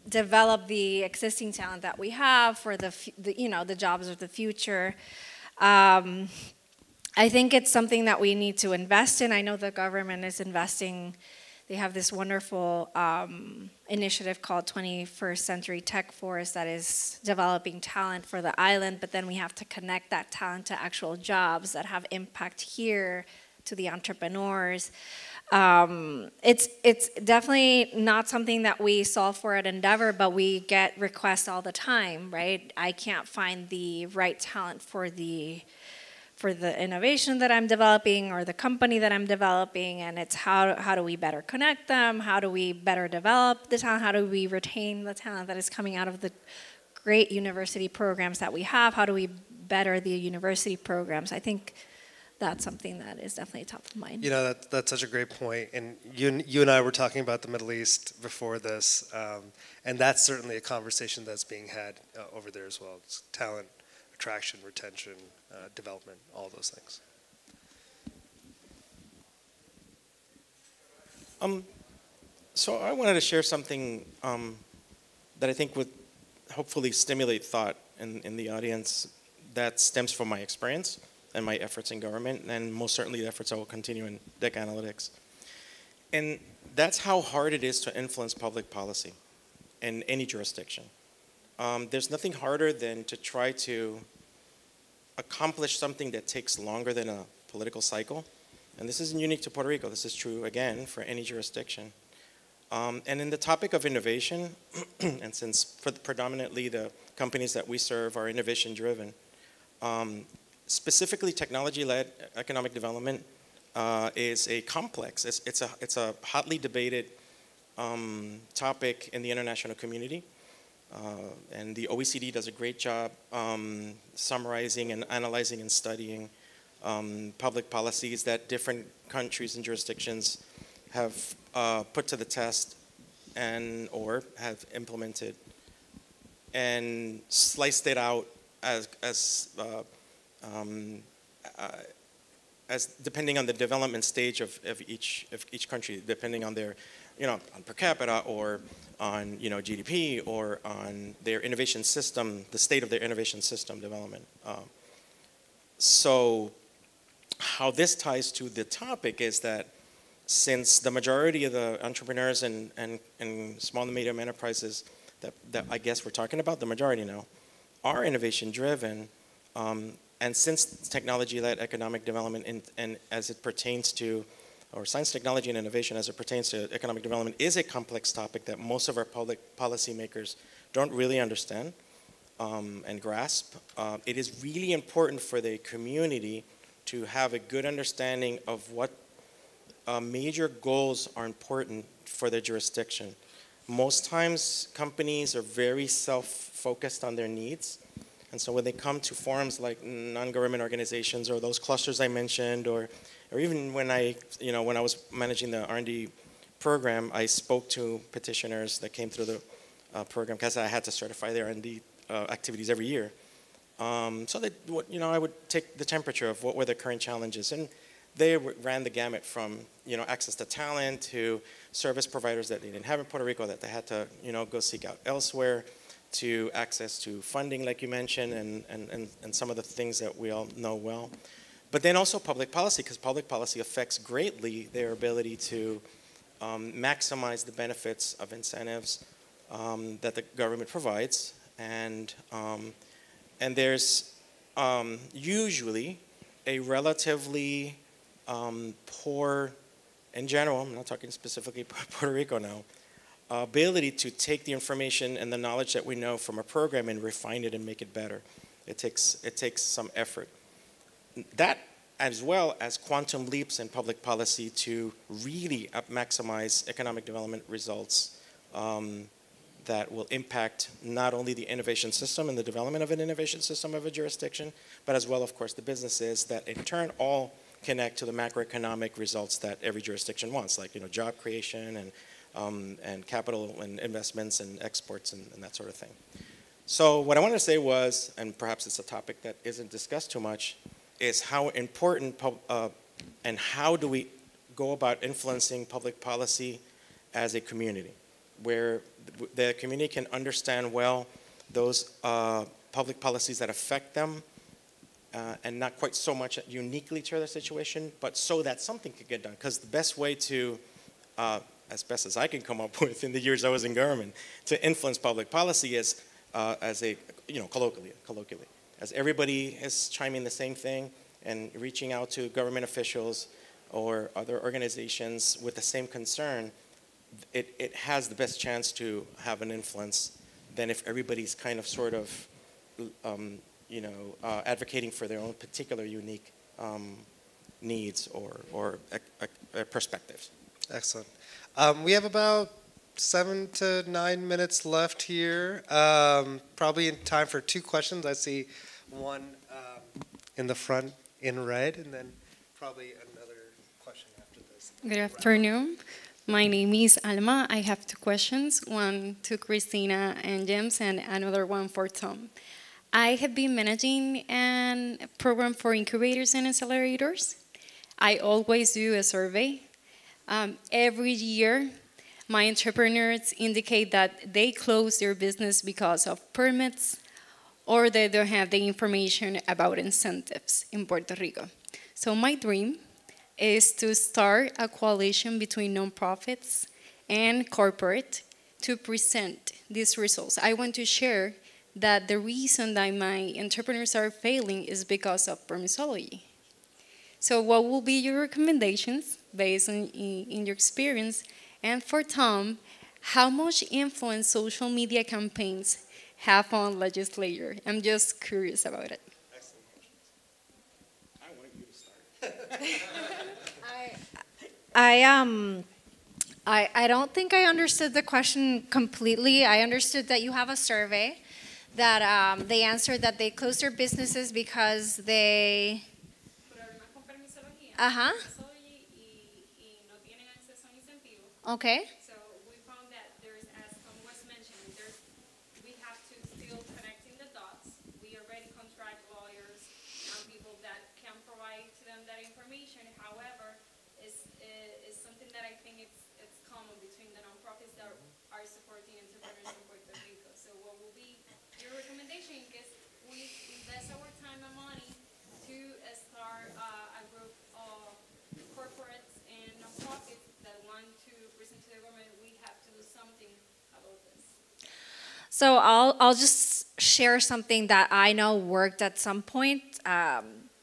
develop the existing talent that we have for the jobs of the future. I think it's something that we need to invest in. I know the government is investing. They have this wonderful initiative called 21st Century Tech Force that is developing talent for the island, but then we have to connect that talent to actual jobs that have impact here, to the entrepreneurs. It's definitely not something that we solve for at Endeavor, but we get requests all the time, right? I can't find the right talent for the innovation that I'm developing or the company that I'm developing, and it's how do we better connect them? How do we better develop the talent? How do we retain the talent that is coming out of the great university programs that we have? How do we better the university programs? I think that's something that is definitely top of mind. You know, that's such a great point. And you and I were talking about the Middle East before this, and that's certainly a conversation that's being had over there as well. It's talent, attraction, retention, development, all those things. So I wanted to share something that I think would hopefully stimulate thought in the audience that stems from my experience and my efforts in government, and most certainly the efforts I will continue in data analytics. And that's how hard it is to influence public policy in any jurisdiction. There's nothing harder than to try to accomplish something that takes longer than a political cycle. And this isn't unique to Puerto Rico. This is true, again, for any jurisdiction. And in the topic of innovation, and since predominantly the companies that we serve are innovation-driven, specifically technology-led economic development is a complex. It's a hotly debated topic in the international community. And the OECD does a great job summarizing and analyzing and studying public policies that different countries and jurisdictions have put to the test and or have implemented, and sliced it out as depending on the development stage of each country, depending on their, on per capita or on, GDP or on their innovation system, the state of their innovation system development. So how this ties to the topic is that since the majority of the entrepreneurs and small and medium enterprises that I guess we're talking about, the majority now, are innovation driven, and since technology-led economic development and as it pertains to, or science, technology, and innovation as it pertains to economic development is a complex topic that most of our public policymakers don't really understand and grasp, it is really important for the community to have a good understanding of what major goals are important for their jurisdiction. Most times, companies are very self-focused on their needs. And so when they come to forums like non-government organizations or those clusters I mentioned, or even when I was managing the R&D program, I spoke to petitioners that came through the program because I had to certify their R&D activities every year. So that, I would take the temperature of what were the current challenges. And they ran the gamut from, access to talent to service providers that they didn't have in Puerto Rico that they had to, go seek out elsewhere, to access to funding, like you mentioned, and some of the things that we all know well. But then also public policy, because public policy affects greatly their ability to maximize the benefits of incentives that the government provides. And there's usually a relatively poor, in general, I'm not talking specifically Puerto Rico now, ability to take the information and the knowledge that we know from a program and refine it and make it better. It takes some effort. That, as well as quantum leaps in public policy to really maximize economic development results that will impact not only the innovation system and the development of an innovation system of a jurisdiction, but as well, of course, the businesses that in turn all connect to the macroeconomic results that every jurisdiction wants, like job creation and capital and investments and exports and that sort of thing. So what I wanted to say was, and perhaps it's a topic that isn't discussed too much, is how important and how do we go about influencing public policy as a community, where the community can understand well those public policies that affect them, and not quite so much uniquely to their situation, but so that something could get done. Because the best way to, as best as I can come up with in the years I was in government, to influence public policy is as a, colloquially, as everybody is chiming the same thing and reaching out to government officials or other organizations with the same concern, it has the best chance to have an influence than if everybody's kind of sort of advocating for their own particular unique needs or perspectives. Excellent. We have about 7 to 9 minutes left here. Probably in time for 2 questions. I see one in the front in red, and then probably another question after this. Good afternoon. My name is Alma. I have two questions, one to Christina and James and another one for Tom. I have been managing a program for incubators and accelerators. I always do a survey. Every year, my entrepreneurs indicate that they close their business because of permits or they don't have the information about incentives in Puerto Rico. So my dream is to start a coalition between nonprofits and corporate to present these results. I want to share that the reason that my entrepreneurs are failing is because of permissology. So what will be your recommendations based on in your experience? And for Tom, how much influence social media campaigns have on legislators? I'm just curious about it. I want you to start. I don't think I understood the question completely. I understood that you have a survey that they answered that they closed their businesses because they. Uh-huh. Okay. So we found that there's, as Tom was mentioning, we have to still connecting the dots. We already contract lawyers and people that can provide to them that information. However, it's something that I think it's common between the nonprofits that are supporting entrepreneurs in Puerto Rico. So what will be your recommendation in case we invest our time and money to start a group of corporates and nonprofits that want to present to the government? We have to do something about this. So I'll just share something that I know worked at some point.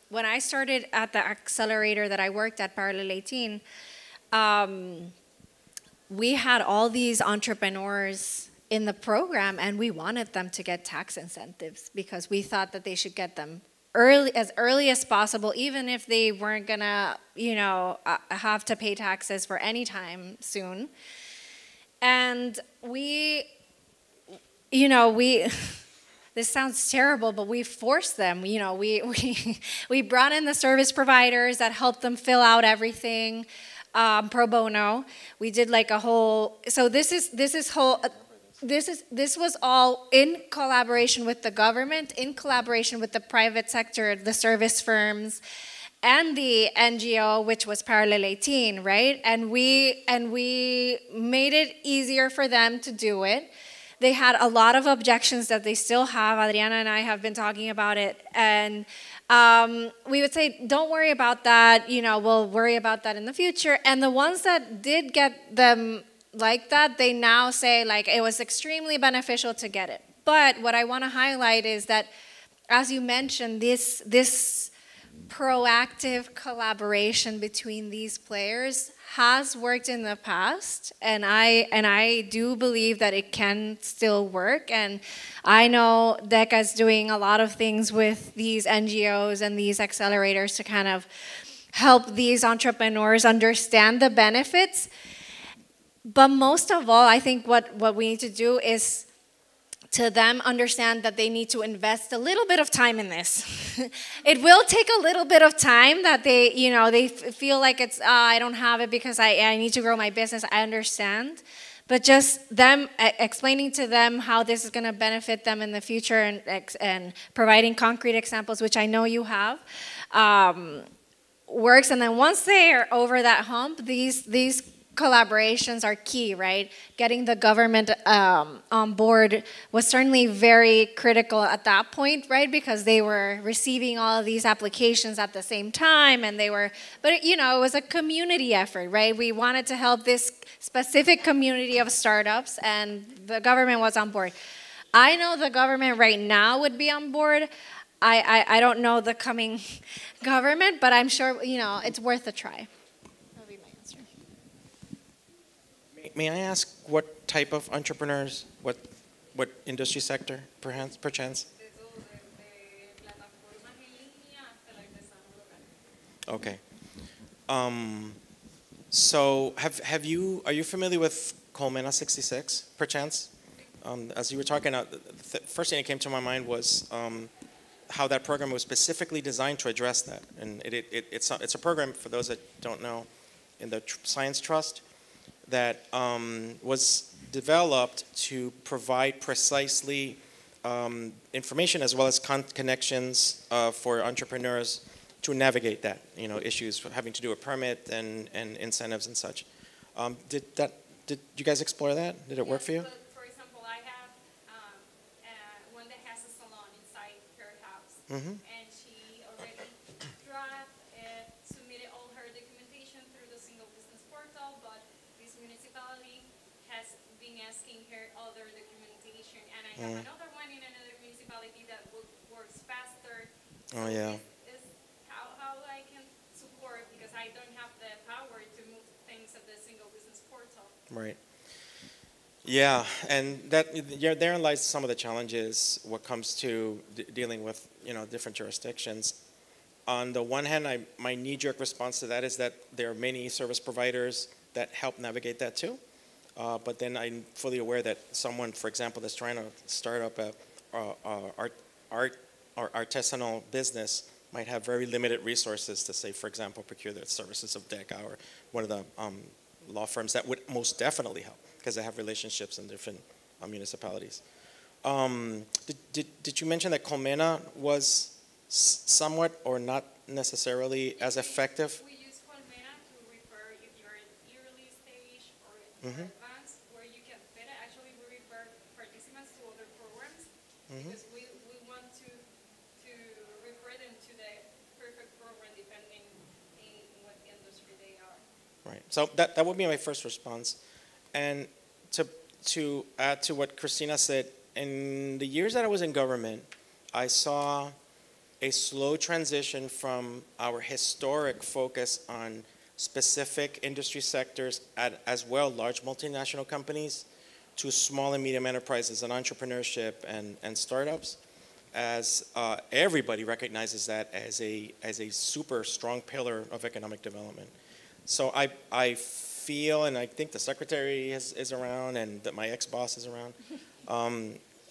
When I started at the accelerator that I worked at, Parallel 18, we had all these entrepreneurs in the program, and we wanted them to get tax incentives because we thought that they should get them as early as possible, even if they weren't gonna, have to pay taxes for any time soon. And this sounds terrible, but we forced them. We brought in the service providers that helped them fill out everything pro bono. We did like a whole. So this was all in collaboration with the government, in collaboration with the private sector, the service firms, and the NGO, which was Parallel 18, right? And we made it easier for them to do it. They had a lot of objections that they still have. Adriana and I have been talking about it. And we would say, don't worry about that. We'll worry about that in the future. And the ones that did get them like that, they now say, like, it was extremely beneficial to get it. But what I want to highlight is that, as you mentioned, this proactive collaboration between these players has worked in the past, and I do believe that it can still work. And I know DECA is doing a lot of things with these NGOs and these accelerators to kind of help these entrepreneurs understand the benefits. But most of all, I think what we need to do is to them understand that they need to invest a little bit of time in this. It will take a little bit of time that they feel like it's, I don't have it because I need to grow my business. I understand. But just them explaining to them how this is going to benefit them in the future and providing concrete examples, which I know you have, works. And then once they are over that hump, these collaborations are key, right? Getting the government on board was certainly very critical at that point, right? Because they were receiving all of these applications at the same time, and but it was a community effort, right? We wanted to help this specific community of startups, and the government was on board. I know the government right now would be on board. I don't know the coming government, but I'm sure, it's worth a try. May I ask what type of entrepreneurs, what industry sector, perchance? Okay. So are you familiar with Colmena 66, perchance? As you were talking, the first thing that came to my mind was how that program was specifically designed to address that. And it's a program, for those that don't know, in the Science Trust that was developed to provide precisely information as well as connections for entrepreneurs to navigate that, issues having to do with permit and incentives and such. Did you guys explore that? Did it work for you? For example, I have one that has a salon inside her house, and she already submitted all her documentation through the single business portal, but this municipality has been asking her other documentation, and I have another one in another municipality that works faster. Oh, yeah. Is how I can support, because I don't have the power to move things at the single business portal. Right. Yeah, and therein lies some of the challenges what comes to dealing with different jurisdictions. On the one hand, my knee-jerk response to that is that there are many service providers that help navigate that too. But then I'm fully aware that someone, for example, that's trying to start up a art or artisanal business might have very limited resources to, say, for example, procure the services of DECA or one of the law firms that would most definitely help because they have relationships in different municipalities. Did you mention that Colmena was somewhat or not necessarily as effective? We use Colmena to refer if you're in early stage or advanced, where you can fit it. Actually, we refer participants to other programs because we want to refer them to the perfect program depending in what industry they are. Right. So that would be my first response. And to add to what Christina said, in the years that I was in government, I saw a slow transition from our historic focus on specific industry sectors as well, large multinational companies, to small and medium enterprises and entrepreneurship and startups, as everybody recognizes that as a super strong pillar of economic development. So I feel, and I think the secretary is around, and that my ex-boss is around,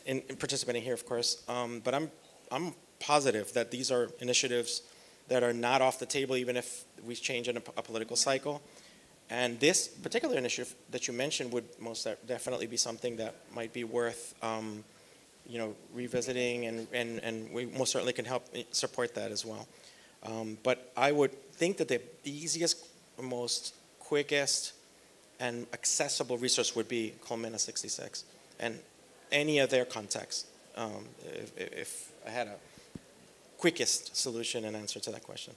in participating here, of course. But I'm positive that these are initiatives that are not off the table, even if we change in a political cycle. And this particular initiative that you mentioned would most definitely be something that might be worth, revisiting, and we most certainly can help support that as well. But I would think that the easiest, most quickest, and accessible resource would be Colmena 66 and any of their contacts. If I had a quickest solution and answer to that question.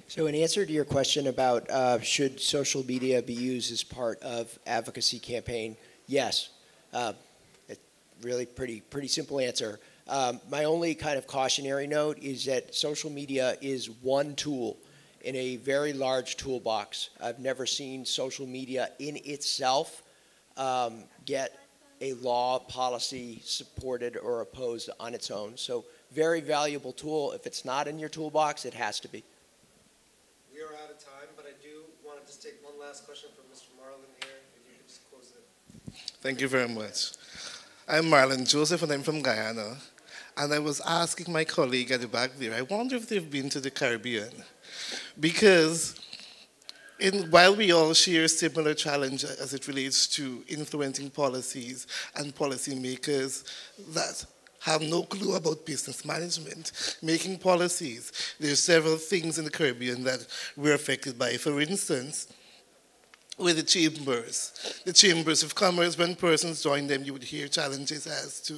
So in answer to your question about should social media be used as part of advocacy campaign, yes. Really pretty simple answer. My only kind of cautionary note is that social media is one tool in a very large toolbox. I've never seen social media in itself get a law, policy supported or opposed on its own. So very valuable tool. If it's not in your toolbox, it has to be. We are out of time, but I do want to just take one last question from Mr. Marlon here. If you could just close it. Thank you very much. I'm Marlon Joseph, and I'm from Guyana. And I was asking my colleague at the back there, I wonder if they've been to the Caribbean. Because while we all share similar challenge as it relates to influencing policies and policymakers that have no clue about business management, making policies, there's several things in the Caribbean that we're affected by. For instance, with the chambers of commerce, when persons join them, you would hear challenges as to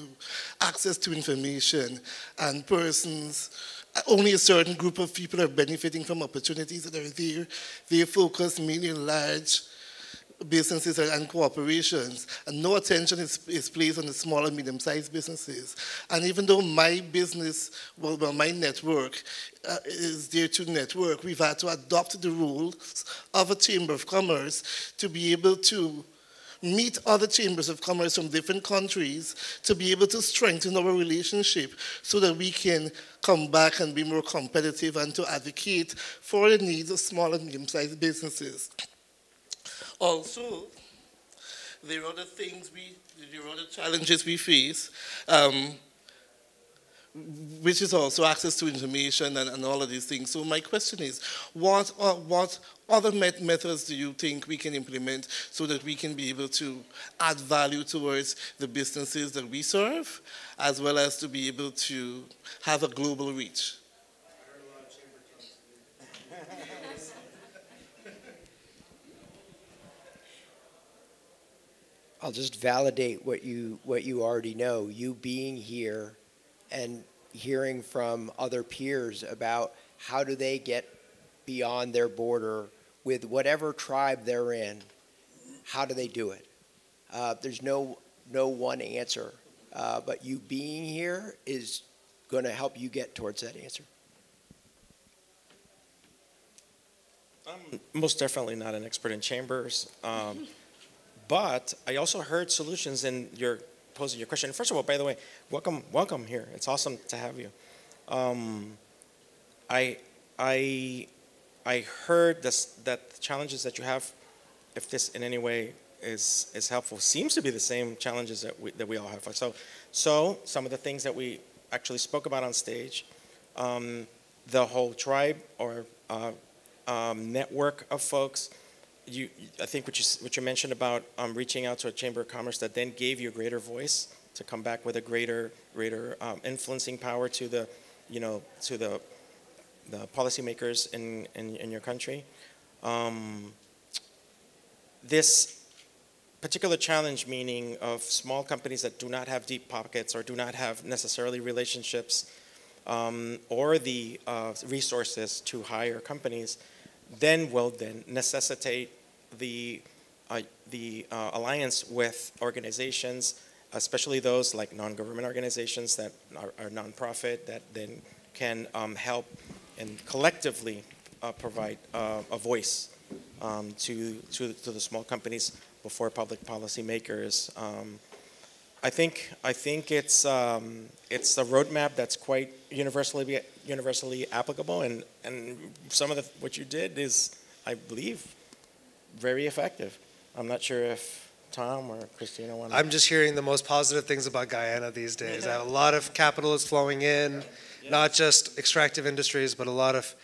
access to information, and only a certain group of people are benefiting from opportunities that are there. They focus mainly on large businesses and corporations, and no attention is placed on the small and medium-sized businesses. And even though my business, my network is there to network, we've had to adopt the rules of a Chamber of Commerce to be able to meet other chambers of commerce from different countries to be able to strengthen our relationship so that we can come back and be more competitive and to advocate for the needs of small and medium-sized businesses. Also, there are other challenges we face. which is also access to information and all of these things. So my question is, what other methods do you think we can implement so that we can be able to add value towards the businesses that we serve, as well as to be able to have a global reach? I'll just validate what you already know. You being here and hearing from other peers about how do they get beyond their border with whatever tribe they're in, how do they do it? There's no one answer, but you being here is going to help you get towards that answer. I'm most definitely not an expert in chambers, but I also heard solutions in your posing your question. First of all, by the way, welcome here. It's awesome to have you. I heard that the challenges that you have, if this in any way is helpful, seems to be the same challenges that we all have. So some of the things that we actually spoke about on stage, the whole tribe or network of folks. I think what you mentioned about reaching out to a chamber of commerce that then gave you a greater voice to come back with a greater influencing power to the policymakers in your country. This particular challenge, meaning of small companies that do not have deep pockets or do not have necessarily relationships or the resources to hire companies, then will necessitate the alliance with organizations, especially those like non-government organizations that are nonprofit, that then can help and collectively provide a voice to the small companies before public policy makers. I think it's a roadmap that's quite universally applicable, and some of what you did is, I believe, very effective. I'm not sure if Tom or Christina want to... I'm just hearing the most positive things about Guyana these days. I have a lot of capital is flowing in, not just extractive industries, but a lot of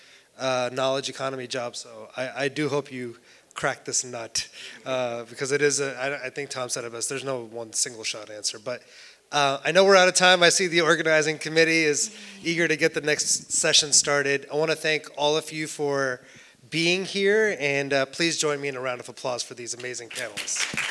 knowledge economy jobs. So I do hope you crack this nut, because it is, I think Tom said it best, there's no one single shot answer. But I know we're out of time. I see the organizing committee is eager to get the next session started. I want to thank all of you for being here, and please join me in a round of applause for these amazing panelists.